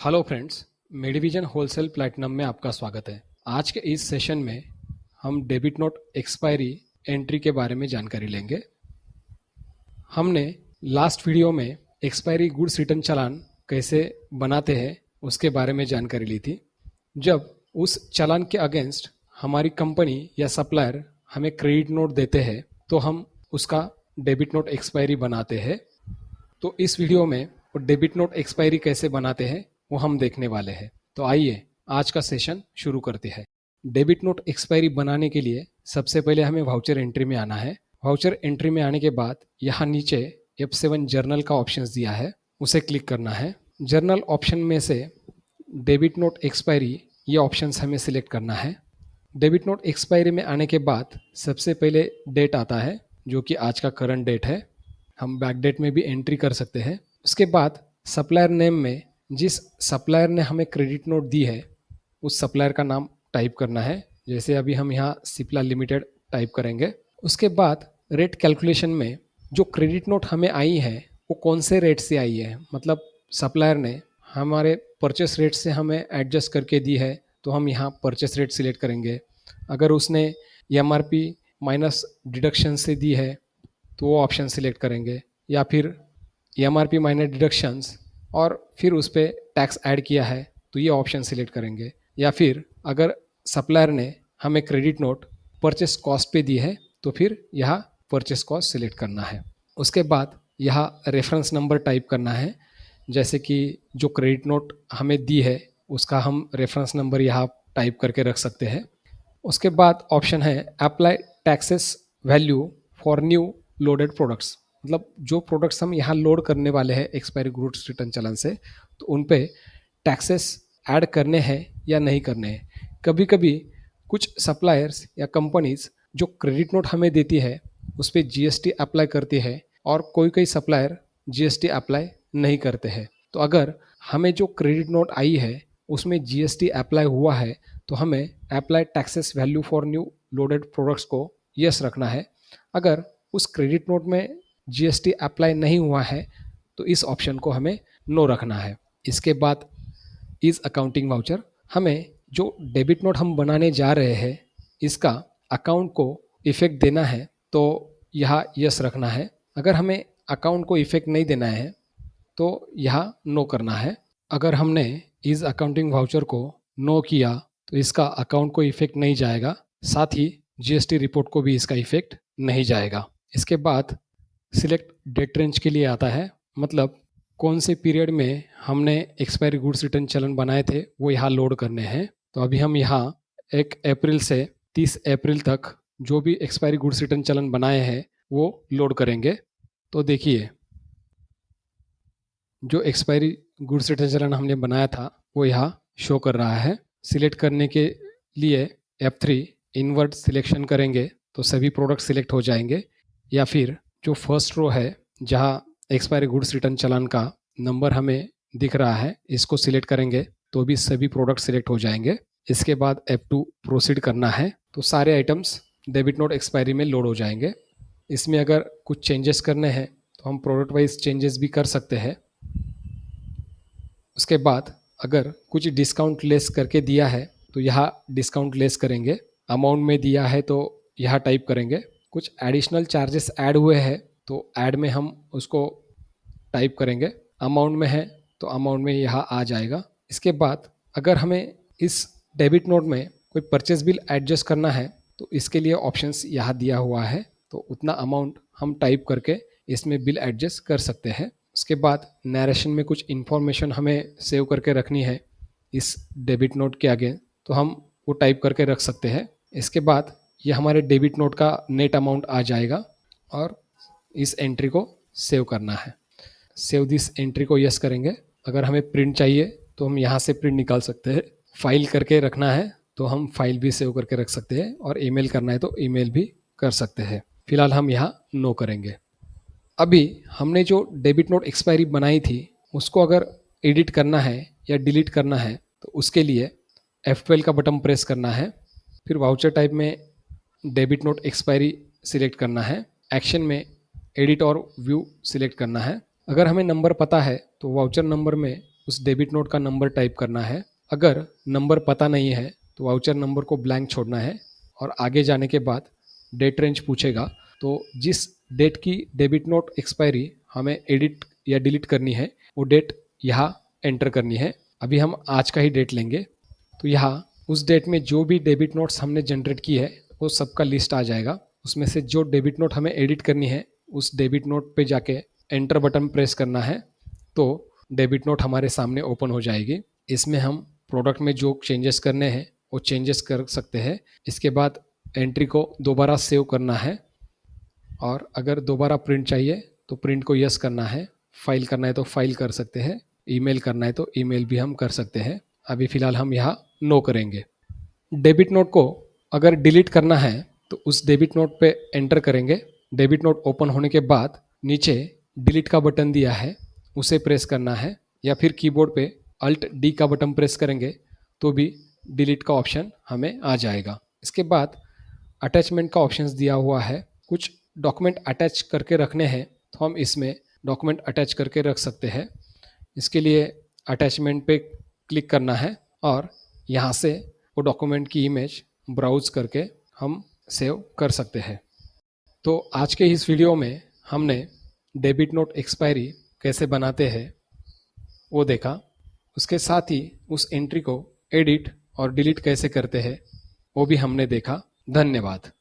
Hello friends, Medivision wholesale platinum में आपका स्वागत है। आज के इस सेशन में हम डेबिट नोट एक्सपायरी एंट्री के बारे में जानकारी लेंगे। हमने लास्ट वीडियो में एक्सपायरी गुड्स रिटर्न चालान कैसे बनाते हैं उसके बारे में जानकारी ली थी। जब उस चालान के अगेंस्ट हमारी कंपनी या सप्लायर हमें क्रेडिट नोट देते हैं तो हम उसका डेबिट नोट एक्सपायरी बनाते हैं। तो इस वीडियो में वो डेबिट नोट एक्सपायरी कैसे बनाते हैं वो हम देखने वाले हैं। तो आइए आज का सेशन शुरू करते हैं। डेबिट नोट एक्सपायरी बनाने के लिए सबसे पहले हमें वाउचर एंट्री में आना है। वाउचर एंट्री में आने के बाद यहाँ नीचे F7 जर्नल का ऑप्शंस दिया है, उसे क्लिक करना है। जर्नल ऑप्शन में से डेबिट नोट एक्सपायरी ये ऑप्शंस हमें सिलेक्ट करना है। डेबिट नोट एक्सपायरी में आने के बाद सबसे पहले डेट आता है जो कि आज का करंट डेट है। हम बैक डेट में भी एंट्री कर सकते हैं। उसके बाद सप्लायर नेम में जिस सप्लायर ने हमें क्रेडिट नोट दी है उस सप्लायर का नाम टाइप करना है। जैसे अभी हम यहाँ सिप्ला लिमिटेड टाइप करेंगे। उसके बाद रेट कैलकुलेशन में जो क्रेडिट नोट हमें आई है वो कौन से रेट से आई है, मतलब सप्लायर ने हमारे परचेस रेट से हमें एडजस्ट करके दी है तो हम यहाँ परचेस रेट सिलेक्ट करेंगे। अगर उसने MRP माइनस डिडक्शन से दी है तो वो ऑप्शन सिलेक्ट करेंगे, या फिर MRP माइनस डिडक्शंस और फिर उस पर टैक्स ऐड किया है तो ये ऑप्शन सिलेक्ट करेंगे। या फिर अगर सप्लायर ने हमें क्रेडिट नोट परचेस कॉस्ट पे दी है तो फिर यहाँ परचेस कॉस्ट सिलेक्ट करना है। उसके बाद यहाँ रेफरेंस नंबर टाइप करना है। जैसे कि जो क्रेडिट नोट हमें दी है उसका हम रेफरेंस नंबर यहाँ टाइप करके रख सकते हैं। उसके बाद ऑप्शन है apply taxes value for new loaded products, मतलब जो प्रोडक्ट्स हम यहाँ लोड करने वाले हैं एक्सपायरी गुड्स रिटर्न चालान से तो उन पे टैक्सेस ऐड करने हैं या नहीं करने हैं। कभी कभी कुछ सप्लायर्स या कंपनीज जो क्रेडिट नोट हमें देती है उस पर GST अप्लाई करती है और कोई कोई सप्लायर GST अप्लाई नहीं करते हैं। तो अगर हमें जो क्रेडिट नोट आई है उसमें GST अप्लाई हुआ है तो हमें apply taxes value for new loaded products को यस रखना है। अगर उस क्रेडिट नोट में GST अप्लाई नहीं हुआ है तो इस ऑप्शन को हमें नो रखना है। इसके बाद इज अकाउंटिंग वाउचर, हमें जो डेबिट नोट हम बनाने जा रहे हैं इसका अकाउंट को इफेक्ट देना है तो यहाँ यस रखना है। अगर हमें अकाउंट को इफेक्ट नहीं देना है तो यहाँ नो करना है। अगर हमने इज अकाउंटिंग वाउचर को नो किया तो इसका अकाउंट को इफेक्ट नहीं जाएगा, साथ ही GST रिपोर्ट को भी इसका इफेक्ट नहीं जाएगा। इसके बाद सिलेक्ट डेट रेंज के लिए आता है, मतलब कौन से पीरियड में हमने एक्सपायरी गुड्स रिटर्न चालान बनाए थे वो यहाँ लोड करने हैं। तो अभी हम यहाँ 1 अप्रैल से 30 अप्रैल तक जो भी एक्सपायरी गुड्स रिटर्न चालान बनाए हैं वो लोड करेंगे। तो देखिए जो एक्सपायरी गुड्स रिटर्न चालान हमने बनाया था वो यहाँ शो कर रहा है। सिलेक्ट करने के लिए F3 इनवर्ट सिलेक्शन करेंगे तो सभी प्रोडक्ट सिलेक्ट हो जाएंगे, या फिर जो फर्स्ट रो है जहाँ एक्सपायरी गुड्स रिटर्न चालान का नंबर हमें दिख रहा है इसको सिलेक्ट करेंगे तो भी सभी प्रोडक्ट सिलेक्ट हो जाएंगे। इसके बाद F2 प्रोसीड करना है तो सारे आइटम्स डेबिट नोट एक्सपायरी में लोड हो जाएंगे। इसमें अगर कुछ चेंजेस करने हैं तो हम प्रोडक्ट वाइज चेंजेस भी कर सकते हैं। उसके बाद अगर कुछ डिस्काउंट लेस करके दिया है तो यहाँ डिस्काउंट लेस करेंगे। अमाउंट में दिया है तो यहाँ टाइप करेंगे। कुछ एडिशनल चार्जेस ऐड हुए हैं तो ऐड में हम उसको टाइप करेंगे। अमाउंट में है तो अमाउंट में यहाँ आ जाएगा। इसके बाद अगर हमें इस डेबिट नोट में कोई परचेस बिल एडजस्ट करना है तो इसके लिए ऑप्शंस यहाँ दिया हुआ है, तो उतना अमाउंट हम टाइप करके इसमें बिल एडजस्ट कर सकते हैं। उसके बाद नरेशन में कुछ इन्फॉर्मेशन हमें सेव करके रखनी है इस डेबिट नोट के आगे तो हम वो टाइप करके रख सकते हैं। इसके बाद ये हमारे डेबिट नोट का नेट अमाउंट आ जाएगा और इस एंट्री को सेव करना है। सेव दिस एंट्री को यस करेंगे। अगर हमें प्रिंट चाहिए तो हम यहाँ से प्रिंट निकाल सकते हैं। फाइल करके रखना है तो हम फाइल भी सेव करके रख सकते हैं, और ईमेल करना है तो ईमेल भी कर सकते हैं। फिलहाल हम यहाँ नो करेंगे। अभी हमने जो डेबिट नोट एक्सपायरी बनाई थी उसको अगर एडिट करना है या डिलीट करना है तो उसके लिए F12 का बटन प्रेस करना है। फिर वाउचर टाइप में डेबिट नोट एक्सपायरी सिलेक्ट करना है। एक्शन में एडिट और व्यू सिलेक्ट करना है। अगर हमें नंबर पता है तो वाउचर नंबर में उस डेबिट नोट का नंबर टाइप करना है। अगर नंबर पता नहीं है तो वाउचर नंबर को ब्लैंक छोड़ना है और आगे जाने के बाद डेट रेंज पूछेगा, तो जिस डेट की डेबिट नोट एक्सपायरी हमें एडिट या डिलीट करनी है वो डेट यहाँ एंटर करनी है। अभी हम आज का ही डेट लेंगे, तो यहाँ उस डेट में जो भी डेबिट नोट्स हमने जनरेट की है वो सबका लिस्ट आ जाएगा। उसमें से जो डेबिट नोट हमें एडिट करनी है उस डेबिट नोट पे जाके एंटर बटन प्रेस करना है, तो डेबिट नोट हमारे सामने ओपन हो जाएगी। इसमें हम प्रोडक्ट में जो चेंजेस करने हैं वो चेंजेस कर सकते हैं। इसके बाद एंट्री को दोबारा सेव करना है और अगर दोबारा प्रिंट चाहिए तो प्रिंट को यस करना है, फाइल करना है तो फाइल कर सकते हैं, ईमेल करना है तो ईमेल भी हम कर सकते हैं। अभी फ़िलहाल हम यहाँ नो करेंगे। डेबिट नोट को अगर डिलीट करना है तो उस डेबिट नोट पे एंटर करेंगे। डेबिट नोट ओपन होने के बाद नीचे डिलीट का बटन दिया है उसे प्रेस करना है, या फिर कीबोर्ड पे अल्ट डी का बटन प्रेस करेंगे तो भी डिलीट का ऑप्शन हमें आ जाएगा। इसके बाद अटैचमेंट का ऑप्शंस दिया हुआ है। कुछ डॉक्यूमेंट अटैच करके रखने हैं तो हम इसमें डॉक्यूमेंट अटैच करके रख सकते हैं। इसके लिए अटैचमेंट पे क्लिक करना है और यहाँ से वो डॉक्यूमेंट की इमेज ब्राउज करके हम सेव कर सकते हैं। तो आज के इस वीडियो में हमने डेबिट नोट एक्सपायरी कैसे बनाते हैं वो देखा। उसके साथ ही उस एंट्री को एडिट और डिलीट कैसे करते हैं वो भी हमने देखा। धन्यवाद।